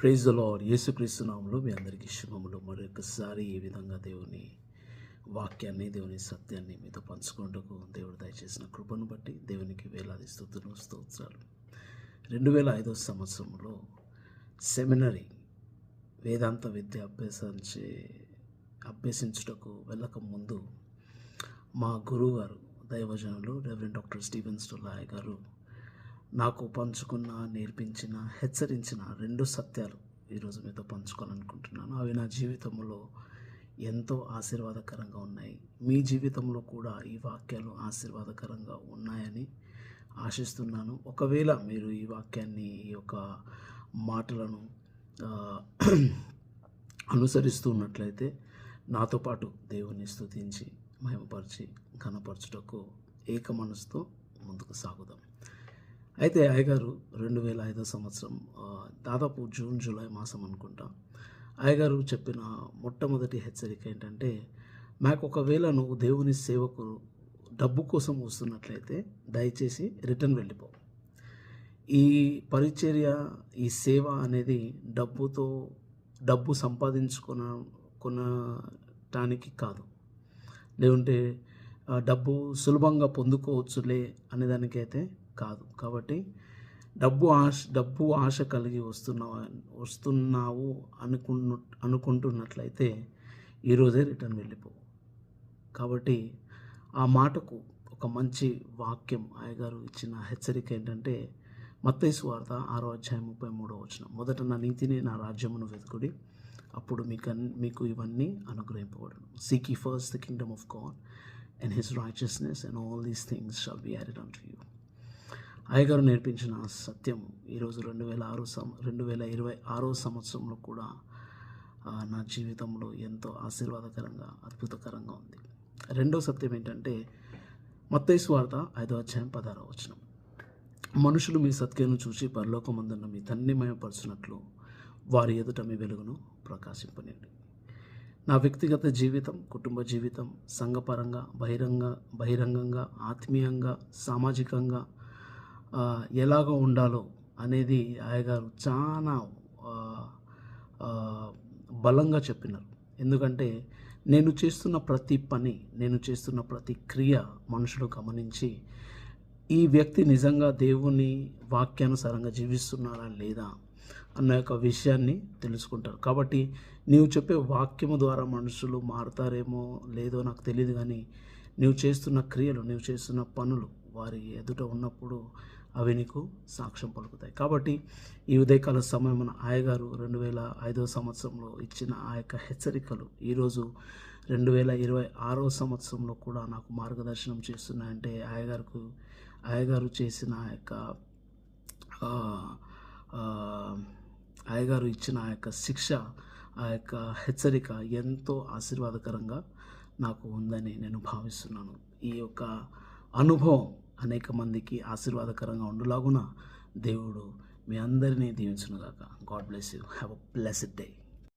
Praise the lord. యేసుక్రీస్తు నామములో మీ అందరికీ శుభములు. మరొకసారి ఈ విధంగా దేవుని వాక్యాన్ని, దేవుని సత్యాన్ని మీతో పంచుకుంటూ దేవుడు దయచేసిన కృపను బట్టి దేవునికి వేలాది స్తుతులు, స్తోత్రాలు. 2005 సంవత్సరంలో సెమినరీ వేదాంత విద్య అభ్యసించుటకు వెళ్ళక ముందు మా గురువు గారు దైవజనులు రెవరెండ్ డాక్టర్ స్టీవెన్ స్టోలాయ్ గారు నాకు పంచుకున్న, నేర్పించిన, హెచ్చరించిన 2 సత్యాలు ఈరోజు మీతో పంచుకోవాలనుకుంటున్నాను. అవి నా జీవితంలో ఎంతో ఆశీర్వాదకరంగా ఉన్నాయి. మీ జీవితంలో కూడా ఈ వాక్యాలు ఆశీర్వాదకరంగా ఉన్నాయని ఆశిస్తున్నాను. ఒకవేళ మీరు ఈ వాక్యాన్ని, ఈ యొక్క మాటలను అనుసరిస్తున్నట్లయితే నాతో పాటు దేవుని స్తుతించి, మహిమపరిచి, ఘనపరచుటకు ఏక మనసుతో ముందుకు సాగుదాం. అయితే అయ్యగారు 2005 సంవత్సరం దాదాపు జూన్, జూలై మాసం అనుకుంటా, అయ్యగారు చెప్పిన మొట్టమొదటి హెచ్చరిక ఏంటంటే, మాకు ఒకవేళ నువ్వు దేవుని సేవకు డబ్బు కోసం వస్తున్నట్లయితే దయచేసి రిటర్న్ వెళ్ళిపో. ఈ పరిచర్య, ఈ సేవ అనేది డబ్బు సంపాదించుకోవటానికి కాదు, లేకుంటే డబ్బు సులభంగా పొందుకోవచ్చులే అనేదానికైతే కాదు. కాబట్టి డబ్బు ఆశ కలిగి వస్తున్నావు అనుకుంటున్నట్లయితే ఈరోజే రిటర్న్ వెళ్ళిపో. కాబట్టి ఆ మాటకు ఒక మంచి వాక్యం అయ్యగారు ఇచ్చిన హెచ్చరిక ఏంటంటే, మత్తయి సువార్త 6:33 మొదట నా నీతిని, నా రాజ్యమును వెతుకుడి, అప్పుడు మీకు ఇవన్నీ అనుగ్రహింపబడును. Seek ye first the kingdom of God and his righteousness, and all these things shall be added unto you. అయ్యగారు నేర్పించిన సత్యం ఈరోజు 2026 సంవత్సరంలో కూడా నా జీవితంలో ఎంతో ఆశీర్వాదకరంగా, అద్భుతకరంగా ఉంది. రెండో సత్యం ఏంటంటే, మత్తయి సువార్త 5:16 మనుషులు మీ సత్క్రియను చూసి పరలోకమందున్న మీ తండ్రిని మహిమపరచునట్లు వారి ఎదుట మీ వెలుగును ప్రకాశింపనివ్వండి. నా వ్యక్తిగత జీవితం, కుటుంబ జీవితం, సంఘపరంగా, బహిరంగంగా, ఆత్మీయంగా, సామాజికంగా ఎలాగ ఉండాలో అనేది అయ్యగారు చాలా బలంగా చెప్పినారు. ఎందుకంటే నేను చేస్తున్న ప్రతి పని, నేను చేస్తున్న ప్రతి క్రియ మనుషులు గమనించి ఈ వ్యక్తి నిజంగా దేవుని వాక్యానుసారంగా జీవిస్తున్నారా లేదా అన్న యొక్క విషయాన్ని తెలుసుకుంటారు. కాబట్టి నీవు చెప్పే వాక్యము ద్వారా మనుషులు మారుతారేమో లేదో నాకు తెలియదు, కానీ నీవు చేస్తున్న క్రియలు, నీవు చేస్తున్న పనులు వారి ఎదుట ఉన్నప్పుడు అవి నీకు సాక్ష్యం పలుకుతాయి. కాబట్టి ఈ ఉదయకాల సమయమున అయ్యగారు 2005 సంవత్సరంలో ఇచ్చిన ఆ యొక్క హెచ్చరికలు ఈరోజు 2026 సంవత్సరంలో కూడా నాకు మార్గదర్శనం చేస్తున్నాయంటే, అయ్యగారు చేసిన ఆ యొక్క అయ్యగారు ఇచ్చిన ఆ యొక్క శిక్ష, ఆ యొక్క హెచ్చరిక ఎంతో ఆశీర్వాదకరంగా నాకు ఉందని నేను భావిస్తున్నాను. ఈ యొక్క అనుభవం అనేక మందికి ఆశీర్వాదకరంగా ఉండులాగున దేవుడు మీ అందరినీ దీవించునుగాక. God bless you. Have a blessed day.